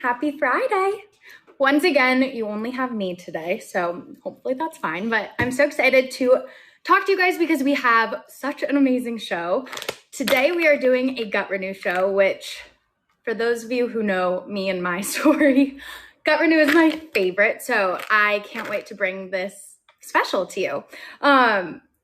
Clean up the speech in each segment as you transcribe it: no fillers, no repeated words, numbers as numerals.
Happy Friday. Once again, you only have me today, so hopefully that's fine. But I'm so excited to talk to you guys because we have such an amazing show. Today we are doing a gut renew show, which for those of you who know me and my story, gut renew is my favorite. So I can't wait to bring this special to you.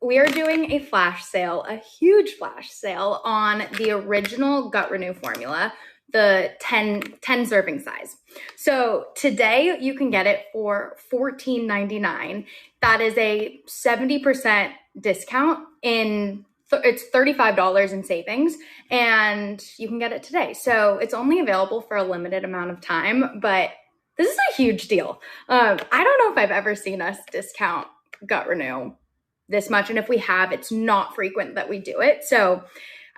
We are doing a flash sale, a huge flash sale on the original gut renew formula, the 10 serving size. So today you can get it for $14.99. That is a 70% discount it's $35 in savings, and you can get it today. So it's only available for a limited amount of time, but this is a huge deal. I don't know if I've ever seen us discount gut renew this much, and if we have, it's not frequent that we do it. So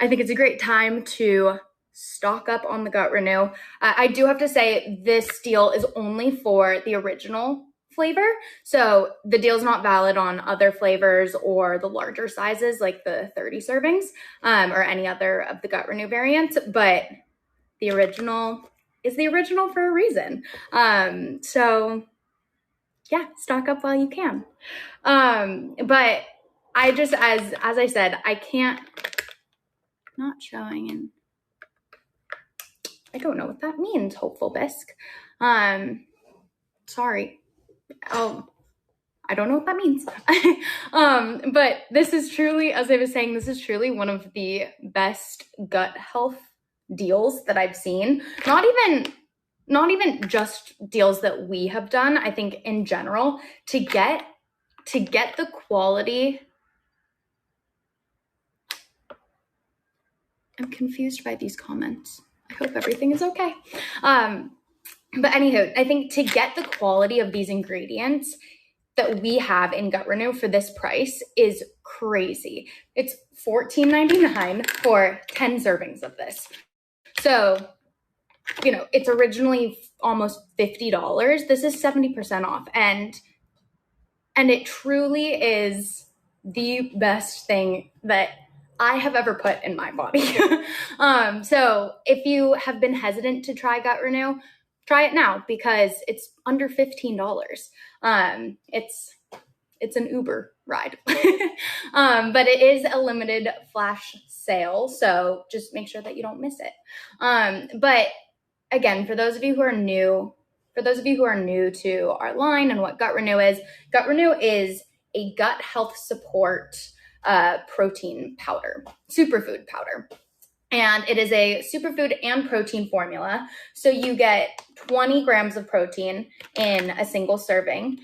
I think it's a great time to stock up on the gut renew. I do have to say this deal is only for the original flavor. So the deal is not valid on other flavors or the larger sizes like the 30 servings or any other of the gut renew variants, but the original is the original for a reason. So yeah, stock up while you can. But I just, as I said, I can't, not showing, and I don't know what that means, Hopeful Bisque. Sorry. I don't know what that means. But this is truly, as I was saying, this is truly one of the best gut health deals that I've seen. Not even just deals that we have done. I think in general, to get the quality. I'm confused by these comments. I hope everything is okay. But anywho, I think to get the quality of these ingredients that we have in gut renew for this price is crazy. It's $14.99 for 10 servings of this. So, it's originally almost $50. This is 70% off. And it truly is the best thing that I have ever put in my body. So if you have been hesitant to try gut renew, try it now because it's under $15. It's an Uber ride. But it is a limited flash sale, so just make sure that you don't miss it. But again, for those of you who are new to our line and what gut renew is a gut health support protein powder, superfood powder. And it is a superfood and protein formula. So you get 20 grams of protein in a single serving.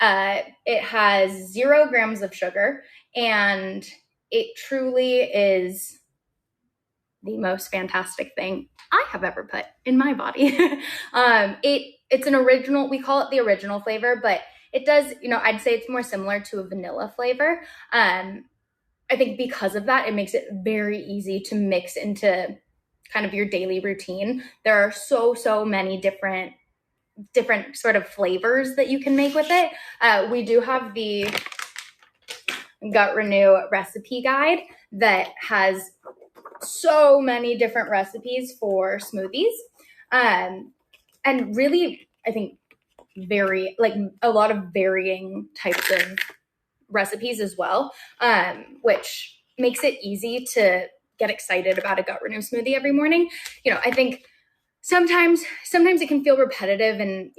It has 0 grams of sugar, and it truly is the most fantastic thing I have ever put in my body. It's an original, we call it the original flavor, but it does, I'd say it's more similar to a vanilla flavor. I think because of that, it makes it very easy to mix into kind of your daily routine. There are so many different sort of flavors that you can make with it. We do have the Gut Renew recipe guide that has so many different recipes for smoothies. And really, I think a lot of varying types of recipes as well, which makes it easy to get excited about a gut renew smoothie every morning. I think sometimes it can feel repetitive, and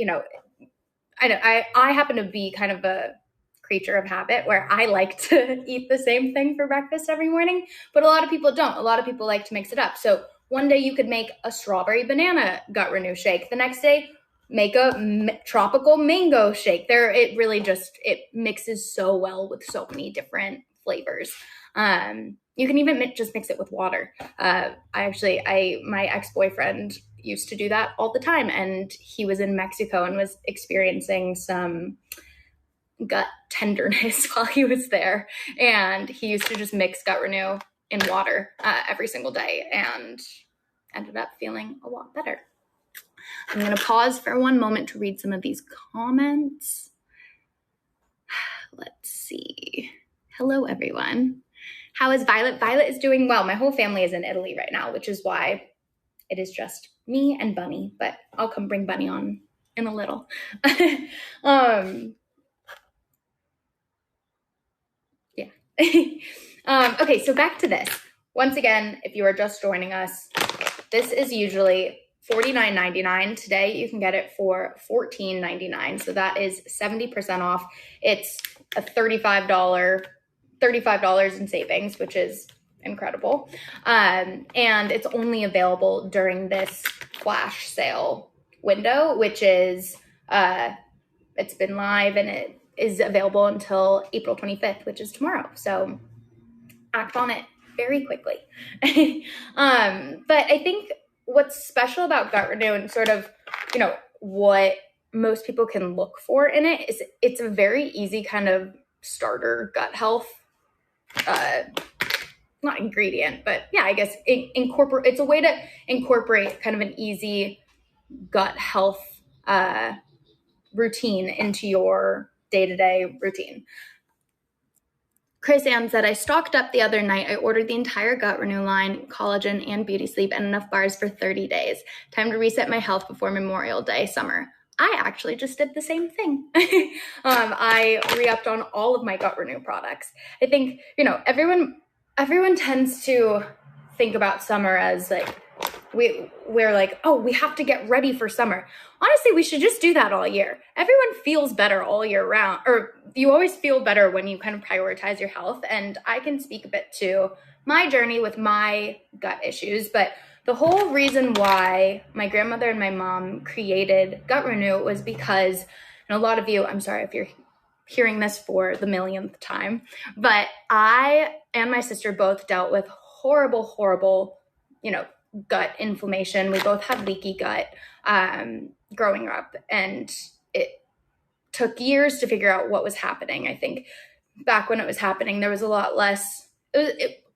I happen to be kind of a creature of habit where I like to eat the same thing for breakfast every morning, but a lot of people don't. A lot of people like to mix it up. So one day you could make a strawberry banana gut renew shake. The next day, make a tropical mango shake. It mixes so well with so many different flavors. You can even just mix it with water. My ex-boyfriend used to do that all the time, and he was in Mexico and was experiencing some gut tenderness while he was there, and he used to just mix gut renew in water every single day and ended up feeling a lot better. I'm going to pause for one moment to read some of these comments. Let's see. Hello, everyone. How is Violet? Violet is doing well. My whole family is in Italy right now, which is why it is just me and Bunny, but I'll come bring Bunny on in a little. Okay, so back to this. Once again, if you are just joining us, this is usually $49.99. Today, you can get it for $14.99. So that is 70% off. It's a $35 in savings, which is incredible. And it's only available during this flash sale window, which is, it's been live and it is available until April 25th, which is tomorrow. So act on it very quickly. But I think what's special about Gut Renew and sort of, what most people can look for in it is it's a very easy kind of starter gut health, not ingredient, but yeah, I guess it's a way to incorporate kind of an easy gut health routine into your day-to-day routine. Chris Ann said, I stocked up the other night. I ordered the entire Gut Renew line, collagen and beauty sleep, and enough bars for 30 days. Time to reset my health before Memorial Day summer. I actually just did the same thing. I re-upped on all of my Gut Renew products. I think, everyone tends to think about summer as like, we're like, oh, we have to get ready for summer. Honestly, we should just do that all year. Everyone feels better all year round, or you always feel better when you kind of prioritize your health. And I can speak a bit to my journey with my gut issues, but the whole reason why my grandmother and my mom created Gut Renew was because, and a lot of you, I'm sorry if you're hearing this for the millionth time, but I and my sister both dealt with horrible, gut inflammation. We both had leaky gut growing up, and it took years to figure out what was happening. I think back when it was happening, there was a lot less,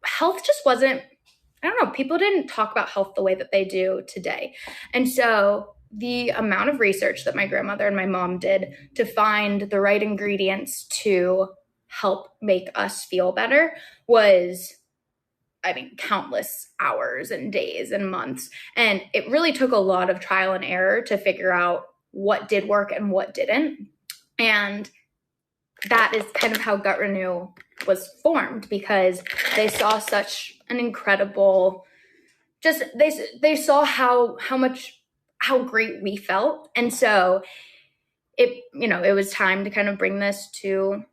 health just wasn't, I don't know, people didn't talk about health the way that they do today. And so the amount of research that my grandmother and my mom did to find the right ingredients to help make us feel better was, countless hours and days and months. And it really took a lot of trial and error to figure out what did work and what didn't. And that is kind of how Gut Renew was formed, because they saw such an incredible, they saw how great we felt. And so it was time to kind of bring this to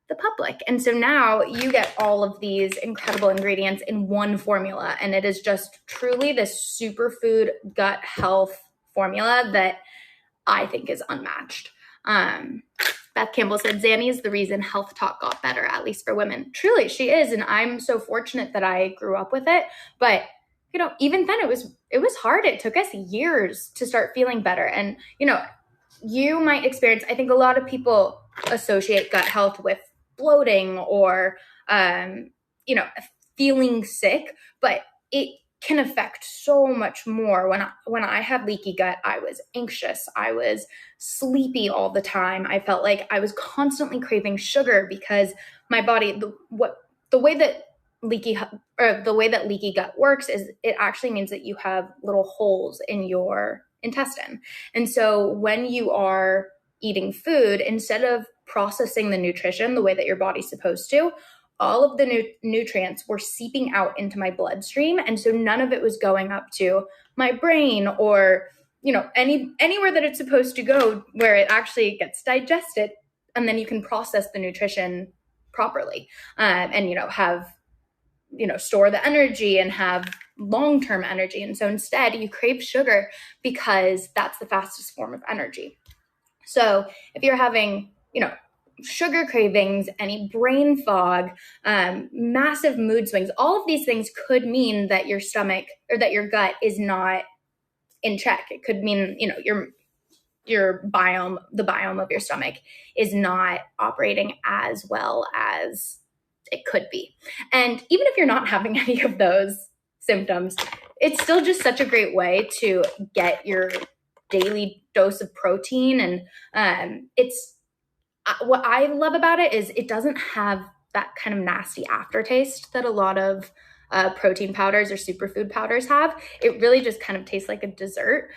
the public. And so now you get all of these incredible ingredients in one formula, and it is just truly this superfood gut health formula that I think is unmatched. Beth Campbell said, Zanny is the reason health talk got better, at least for women. Truly, she is, and I'm so fortunate that I grew up with it. But even then, it was hard. It took us years to start feeling better. And you might experience, I think a lot of people associate gut health with bloating or, feeling sick, but it can affect so much more. When I had leaky gut, I was anxious. I was sleepy all the time. I felt like I was constantly craving sugar because my body, the way that leaky gut works is it actually means that you have little holes in your intestine. And so when you are eating food, instead of processing the nutrition the way that your body's supposed to, all of the nutrients were seeping out into my bloodstream. And so none of it was going up to my brain or, anywhere that it's supposed to go where it actually gets digested. And then you can process the nutrition properly and, have, store the energy and have long-term energy. And so instead you crave sugar because that's the fastest form of energy. So if you're having, sugar cravings, any brain fog, massive mood swings, all of these things could mean that your stomach or that your gut is not in check. It could mean, your biome, the biome of your stomach is not operating as well as it could be. And even if you're not having any of those symptoms, it's still just such a great way to get your daily dose of protein. And what I love about it is it doesn't have that kind of nasty aftertaste that a lot of protein powders or superfood powders have. It really just kind of tastes like a dessert.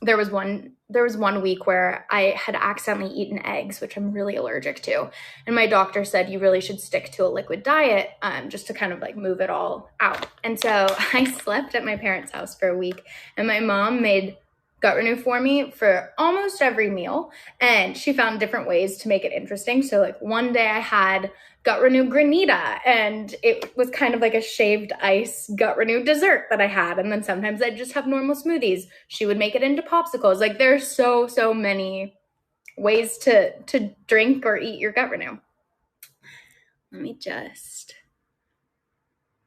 There was one week where I had accidentally eaten eggs, which I'm really allergic to. And my doctor said you really should stick to a liquid diet, just to kind of like move it all out. And so I slept at my parents' house for a week, and my mom made gut renew for me for almost every meal. And she found different ways to make it interesting. So like one day I had gut renew granita, and it was kind of like a shaved ice gut renew dessert that I had. And then sometimes I'd just have normal smoothies. She would make it into popsicles. Like there's so many ways to drink or eat your gut renew. Let me just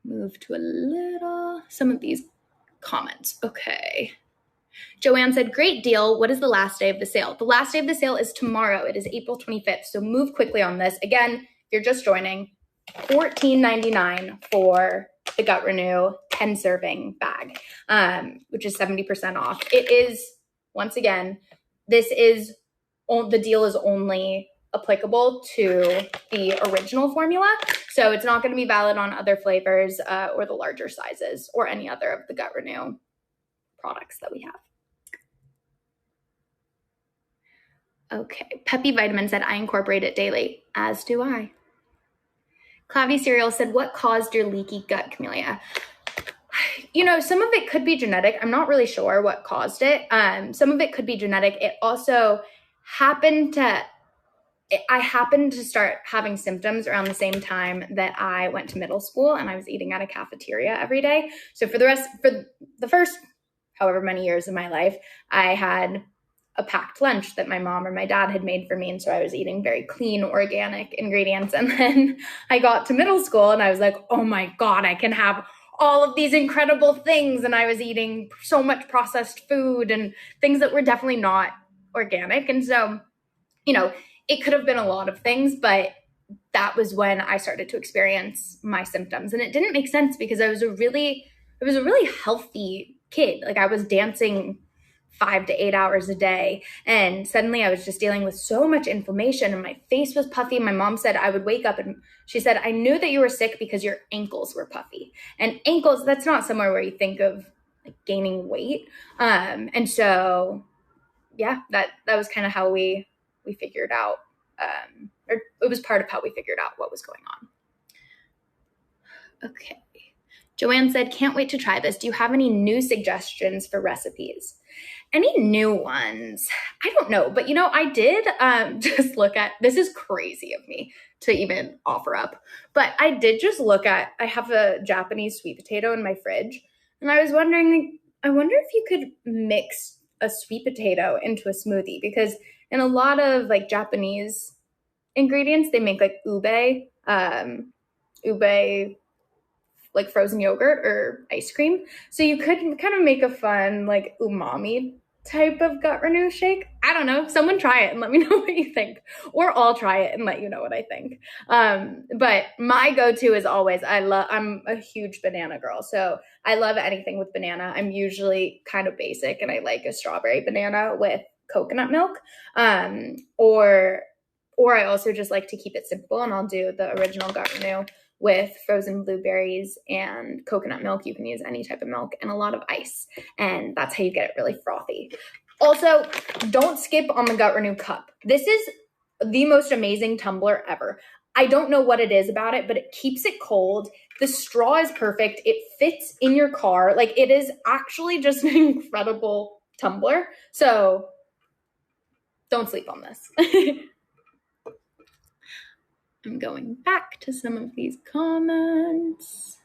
move to some of these comments. Okay. Joanne said, great deal. What is the last day of the sale? The last day of the sale is tomorrow. It is April 25th. So move quickly on this. Again, if you're just joining, $14.99 for the Gut Renew 10 serving bag, which is 70% off. It is, once again, the deal is only applicable to the original formula. So it's not going to be valid on other flavors or the larger sizes or any other of the Gut Renew products that we have. Okay, Peppy Vitamin said, I incorporate it daily, as do I. Cloudy Cereal said, what caused your leaky gut, Camelia? Some of it could be genetic. I'm not really sure what caused it. Some of it could be genetic. It also I happened to start having symptoms around the same time that I went to middle school, and I was eating at a cafeteria every day. So for the first however many years of my life, I had a packed lunch that my mom or my dad had made for me. And so I was eating very clean, organic ingredients. And then I got to middle school and I was like, oh my God, I can have all of these incredible things. And I was eating so much processed food and things that were definitely not organic. And so, it could have been a lot of things, but that was when I started to experience my symptoms. And it didn't make sense because I was a really healthy kid. Like I was dancing 5 to 8 hours a day. And suddenly I was just dealing with so much inflammation and my face was puffy. My mom said I would wake up and she said, I knew that you were sick because your ankles were puffy. And ankles, that's not somewhere where you think of like gaining weight. And so, yeah, that was kind of how we figured out, or it was part of how we figured out what was going on. Okay. Joanne said, can't wait to try this. Do you have any new suggestions for recipes? Any new ones? I don't know, but I did just look at, this is crazy of me to even offer up, but I did just look at, I have a Japanese sweet potato in my fridge, and I was wondering, I wonder if you could mix a sweet potato into a smoothie, because in a lot of like Japanese ingredients, they make like ube like frozen yogurt or ice cream. So you could kind of make a fun like umami type of gut renew shake. I don't know. Someone try it and let me know what you think. Or I'll try it and let you know what I think. But my go-to is always, I'm a huge banana girl. So I love anything with banana. I'm usually kind of basic and I like a strawberry banana with coconut milk. Or I also just like to keep it simple, and I'll do the original gut renew with frozen blueberries and coconut milk. You can use any type of milk and a lot of ice. And that's how you get it really frothy. Also, don't skip on the Gut Renew cup. This is the most amazing tumbler ever. I don't know what it is about it, but it keeps it cold. The straw is perfect. It fits in your car. Like, it is actually just an incredible tumbler. So don't sleep on this. I'm going back to some of these comments.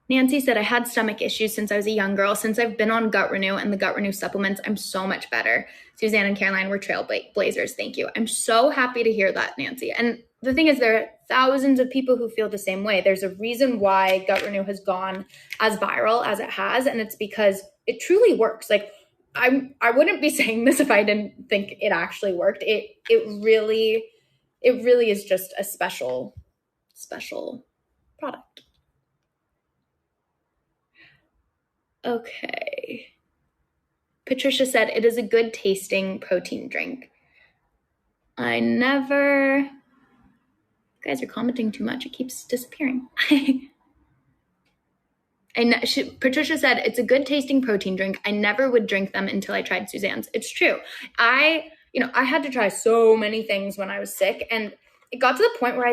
Nancy said, I had stomach issues since I was a young girl. Since I've been on Gut Renew and the Gut Renew supplements, I'm so much better. Suzanne and Caroline were trailblazers. Thank you. I'm so happy to hear that, Nancy. And the thing is, there are thousands of people who feel the same way. There's a reason why Gut Renew has gone as viral as it has, and it's because it truly works. Like, I wouldn't be saying this if I didn't think it actually worked. It really is just a special product. Okay. Patricia said, it is a good tasting protein drink. You guys are commenting too much. It keeps disappearing. And Patricia said, it's a good tasting protein drink. I never would drink them until I tried Suzanne's. It's true. I had to try so many things when I was sick, and it got to the point where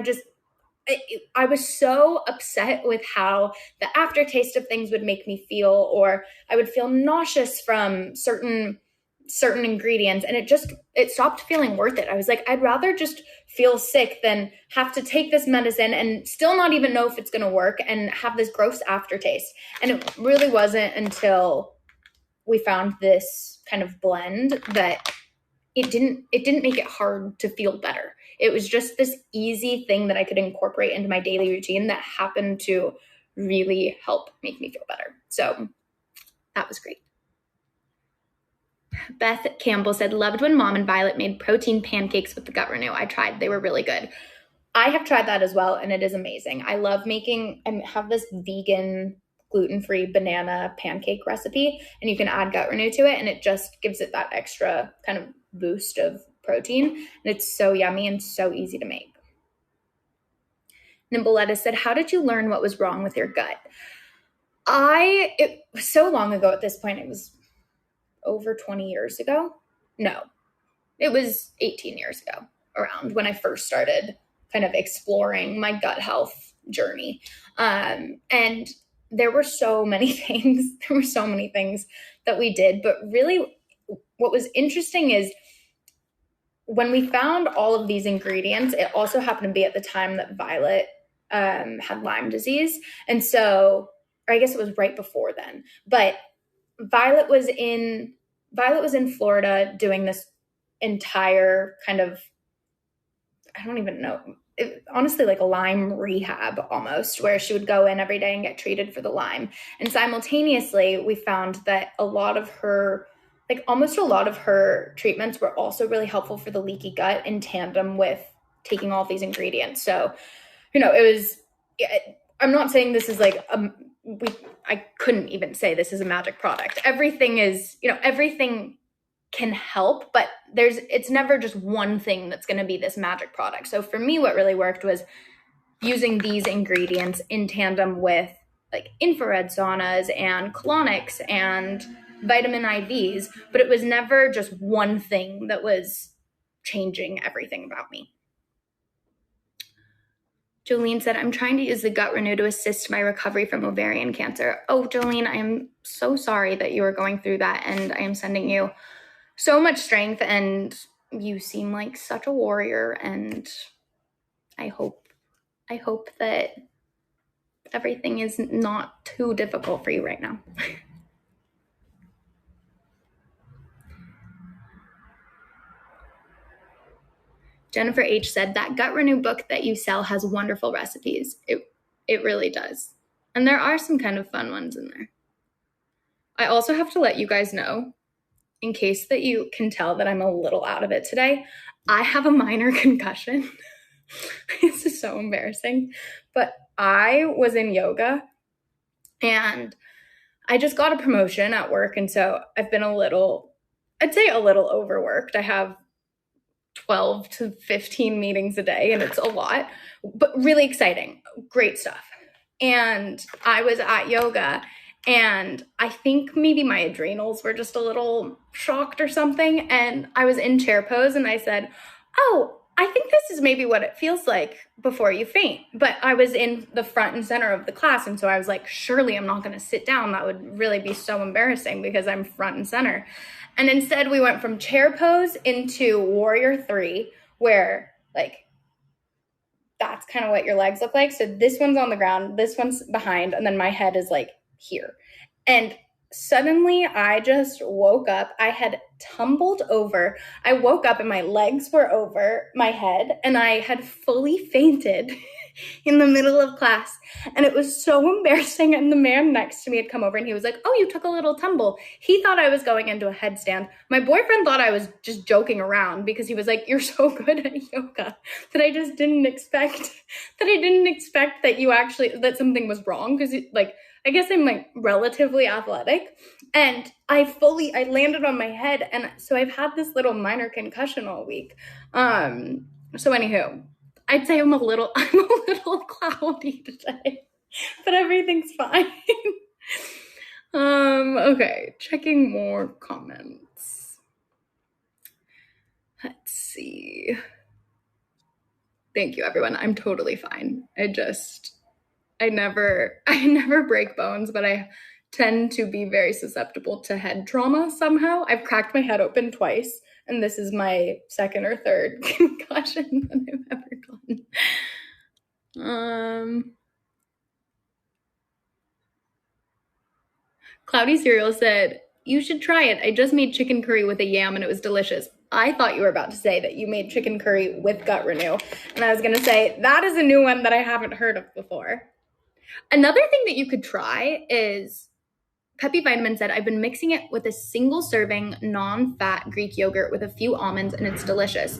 I was so upset with how the aftertaste of things would make me feel, or I would feel nauseous from certain ingredients, and it stopped feeling worth it. I was like, I'd rather just feel sick than have to take this medicine and still not even know if it's going to work and have this gross aftertaste. And it really wasn't until we found this kind of blend that it didn't make it hard to feel better. It was just this easy thing that I could incorporate into my daily routine that happened to really help make me feel better. So that was great. Beth Campbell said, loved when Mom and Violet made protein pancakes with the gut renew. I tried. They were really good. I have tried that as well, and it is amazing. I love making, I have this vegan, gluten-free banana pancake recipe, and you can add gut renew to it, and it just gives it that extra kind of boost of protein, and it's so yummy and so easy to make. Nimble Lettuce said, how did you learn what was wrong with your gut? It was so long ago at this point. It was over 20 years ago. No, it was 18 years ago, around when I first started kind of exploring my gut health journey. And there were so many things. There were so many things that we did. But really, what was interesting is when we found all of these ingredients, it also happened to be at the time that Violet had Lyme disease. And so, or I guess it was right before then. But Violet was in Florida doing this entire kind of, I don't even know, honestly, like a Lyme rehab almost, where she would go in every day and get treated for the Lyme. And simultaneously, we found that almost a lot of her treatments were also really helpful for the leaky gut in tandem with taking all these ingredients. So, I'm not saying this is like I couldn't even say this is a magic product. Everything can help, but it's never just one thing that's going to be this magic product. So for me, what really worked was using these ingredients in tandem with like infrared saunas and colonics and vitamin IVs, but it was never just one thing that was changing everything about me. Jolene said, I'm trying to use the gut renew to assist my recovery from ovarian cancer. Oh, Jolene, I am so sorry that you are going through that, and I am sending you so much strength, and you seem like such a warrior, and I hope that everything is not too difficult for you right now. Jennifer H. said, that Gut Renew book that you sell has wonderful recipes. It really does. And there are some kind of fun ones in there. I also have to let you guys know, in case that you can tell that I'm a little out of it today, I have a minor concussion. This is so embarrassing. But I was in yoga, and I just got a promotion at work, and so I've been I'd say a little overworked. I have 12 to 15 meetings a day, and it's a lot, but really exciting, great stuff. And I was at yoga, and I think maybe my adrenals were just a little shocked or something. And I was in chair pose, and I said, oh, I think this is maybe what it feels like before you faint. But I was in the front and center of the class, and so I was like, surely I'm not going to sit down. That would really be so embarrassing because I'm front and center. And instead, we went from chair pose into warrior 3, where like that's kind of what your legs look like. So this one's on the ground, this one's behind, and then my head is like here. And suddenly I just woke up. I had tumbled over. I woke up and my legs were over my head, and I had fully fainted in the middle of class. And it was so embarrassing. And the man next to me had come over, and he was like, oh, you took a little tumble. He thought I was going into a headstand. My boyfriend thought I was just joking around, because he was like, you're so good at yoga that I just didn't expect that you actually, that something was wrong. Because like, I guess I'm like relatively athletic, and I landed on my head. And so I've had this little minor concussion all week. So anywho, I'd say I'm a little cloudy today, but everything's fine. Okay, checking more comments. Let's see. Thank you, everyone. I'm totally fine. I never break bones, but I tend to be very susceptible to head trauma somehow. I've cracked my head open twice, and this is my second or third concussion that I've ever gotten. Cloudy Cereal said, "You should try it. I just made chicken curry with a yam and it was delicious." I thought you were about to say that you made chicken curry with gut renew. And I was going to say, that is a new one that I haven't heard of before. Another thing that you could try is, Peppy Vitamin said, "I've been mixing it with a single serving non-fat Greek yogurt with a few almonds and it's delicious."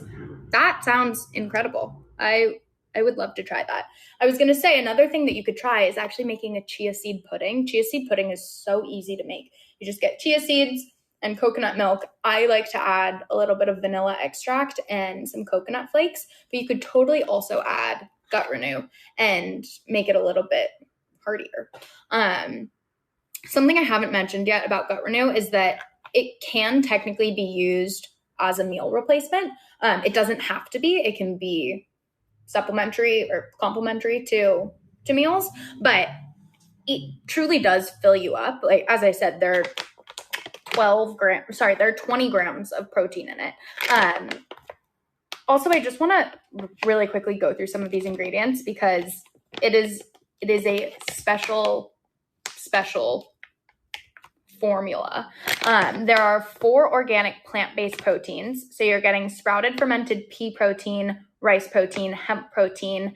That sounds incredible. I would love to try that. I was going to say another thing that you could try is actually making a chia seed pudding. Chia seed pudding is so easy to make. You just get chia seeds and coconut milk. I like to add a little bit of vanilla extract and some coconut flakes, but you could totally also add gut renew and make it a little bit heartier. Something I haven't mentioned yet about gut renew is that it can technically be used as a meal replacement. It doesn't have to be. It can be supplementary or complementary to meals, but it truly does fill you up. Like, as I said, there are 20 grams of protein in it. Also, I just want to really quickly go through some of these ingredients because it is a special formula. There are 4 organic plant-based proteins. So you're getting sprouted fermented pea protein, rice protein, hemp protein,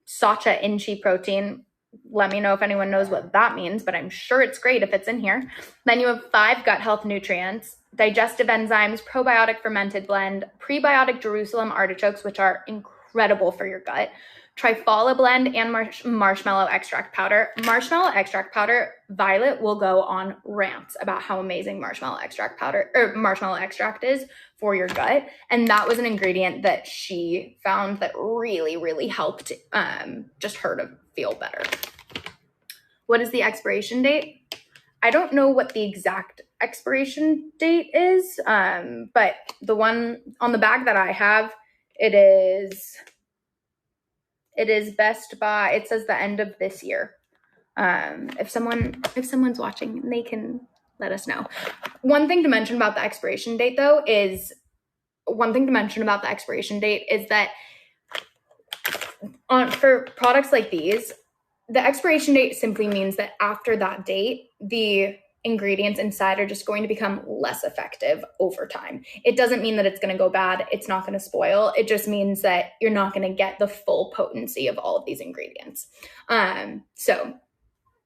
sacha inchi protein. Let me know if anyone knows what that means, but I'm sure it's great if it's in here. Then you have 5 gut health nutrients, digestive enzymes, probiotic fermented blend, prebiotic Jerusalem artichokes, which are incredible for your gut, trifala blend, and marshmallow extract powder. Marshmallow extract powder, Violet will go on rants about how amazing marshmallow extract is for your gut. And that was an ingredient that she found that really, really helped just her to feel better. What is the expiration date? I don't know what the exact expiration date is, but the one on the bag that I have, it is best by, it says the end of this year. If someone's watching, they can let us know. One thing to mention about the expiration date is that for products like these, the expiration date simply means that after that date, the ingredients inside are just going to become less effective over time. It doesn't mean that it's going to go bad. It's not going to spoil. It just means that you're not going to get the full potency of all of these ingredients. So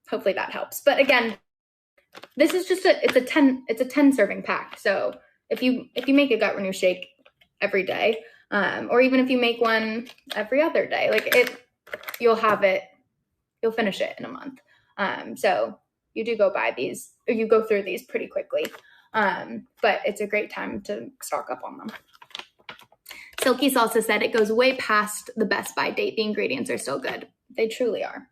hopefully that helps. But again, this is just it's a 10 serving pack. So if you make a gut renew shake every day, or even if you make one every other day, you'll finish it in a month. So you do go through these pretty quickly. But it's a great time to stock up on them. Silky Salsa said it goes way past the best by date. The ingredients are still good. They truly are.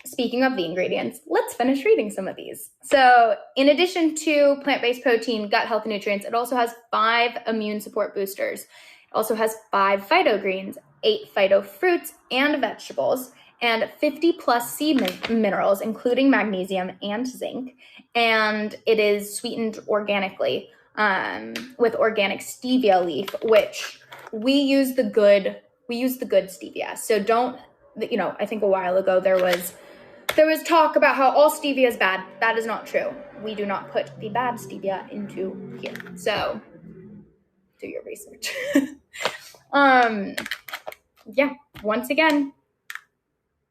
Speaking of the ingredients, let's finish reading some of these. So in addition to plant-based protein, gut health nutrients, it also has 5 immune support boosters. It also has 5 phyto greens, 8 phyto fruits and vegetables, and 50 plus seed minerals, including magnesium and zinc. And it is sweetened organically with organic stevia leaf, which we use the good stevia. So I think a while ago there was talk about how all stevia is bad. That is not true. We do not put the bad stevia into here. So do your research. Yeah, once again,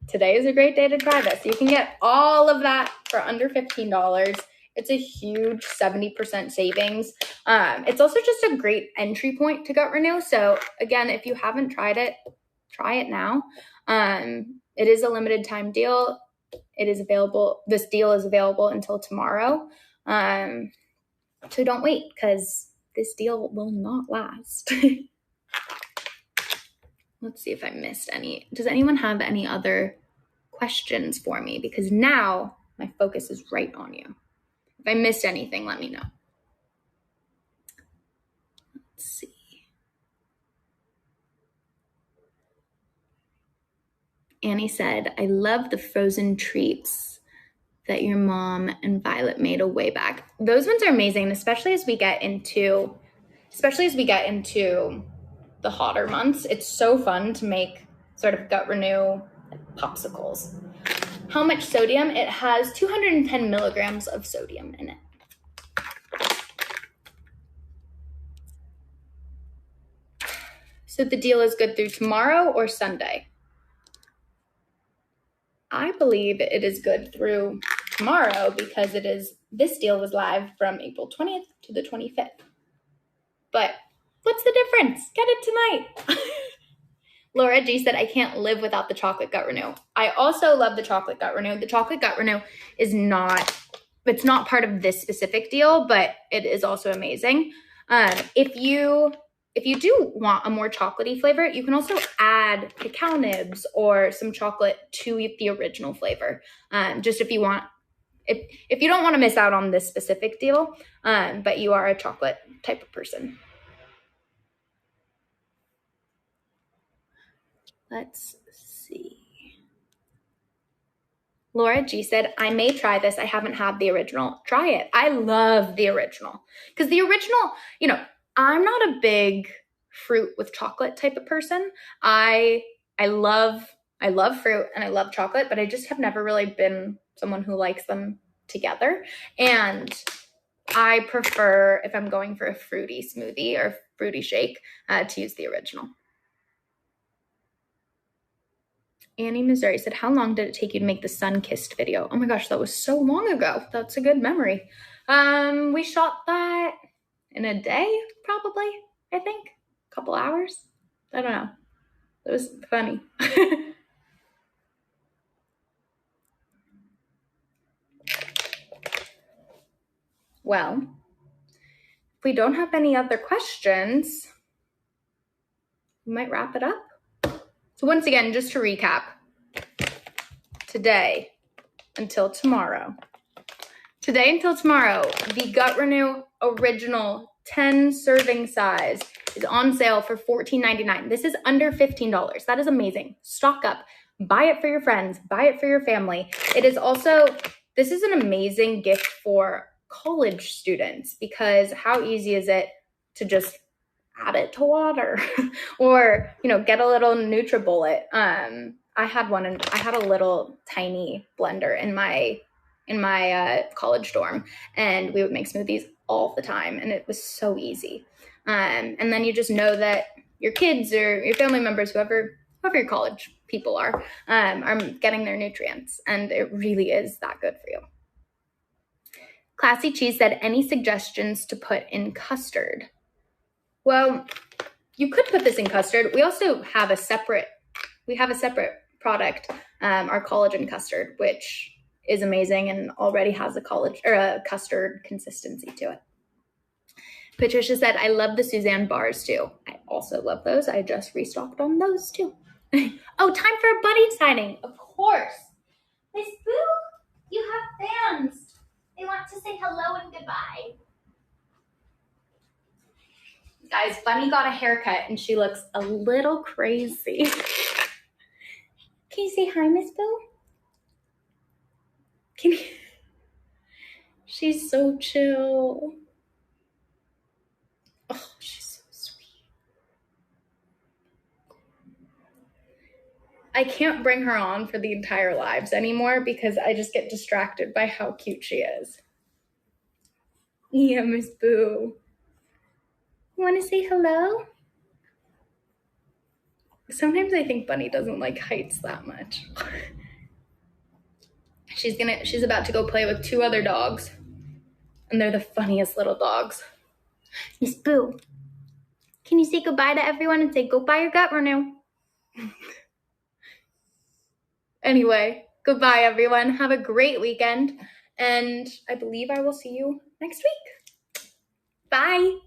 today is a great day to try this. You can get all of that for under $15. It's a huge 70% savings. It's also just a great entry point to gut renew. So again, if you haven't tried it, try it now. It is a limited time deal. It is available. This deal is available until tomorrow. So don't wait, because this deal will not last. Let's see if I missed any. Does anyone have any other questions for me? Because now My focus is right on you. If I missed anything, let me know. Let's see. Annie said, I love the frozen treats that your mom and Violet made a way back. Those ones are amazing, especially as we get into the hotter months. It's so fun to make sort of gut renew popsicles. How much sodium? It has 210 milligrams of sodium in it. So the deal is good through tomorrow or Sunday? I believe it is good through tomorrow because this deal was live from April 20th to the 25th. But what's the difference? Get it tonight. Laura G said, I can't live without the chocolate gut renew. I also love the chocolate gut renew. The chocolate gut renew it's not part of this specific deal, but it is also amazing. If you do want a more chocolatey flavor, you can also add cacao nibs or some chocolate to the original flavor. Just if you want, if you don't want to miss out on this specific deal, but you are a chocolate type of person. Let's see. Laura G said, I may try this. I haven't had the original. Try it. I love the original. Because the original, I'm not a big fruit with chocolate type of person. I love fruit and I love chocolate, but I just have never really been someone who likes them together. And I prefer, if I'm going for a fruity smoothie or fruity shake, to use the original. Annie Missouri said, how long did it take you to make the sun-kissed video? Oh my gosh, that was so long ago. That's a good memory. We shot that in a day, probably, I think. A couple hours. I don't know. It was funny. Well, if we don't have any other questions, we might wrap it up. So once again, just to recap, today until tomorrow, the Gut Renew Original 10 serving size is on sale for $14.99. This is under $15. That is amazing. Stock up. Buy it for your friends. Buy it for your family. This is an amazing gift for college students because how easy is it to just add it to water or, get a little NutriBullet. I had a little tiny blender in my college dorm, and we would make smoothies all the time, and it was so easy. And then you just know that your kids or your family members, whoever your college people are getting their nutrients, and it really is that good for you. Classy Cheese said, any suggestions to put in custard? Well, you could put this in custard. We also have a separate product, our collagen custard, which is amazing and already has a custard consistency to it. Patricia said, I love the Suzanne bars too. I also love those. I just restocked on those too. Oh, time for a buddy signing. Of course. Miss Boo, you have fans. They want to say hello and goodbye. Guys, Bunny got a haircut and she looks a little crazy. Can you say hi, Miss Boo? She's so chill. Oh, she's so sweet. I can't bring her on for the entire lives anymore because I just get distracted by how cute she is. Yeah, Miss Boo. You want to say hello? Sometimes I think Bunny doesn't like heights that much. She's about to go play with two other dogs, and they're the funniest little dogs. Miss Boo, can you say goodbye to everyone and say goodbye your gut renew? Anyway, goodbye everyone. Have a great weekend, and I believe I will see you next week. Bye.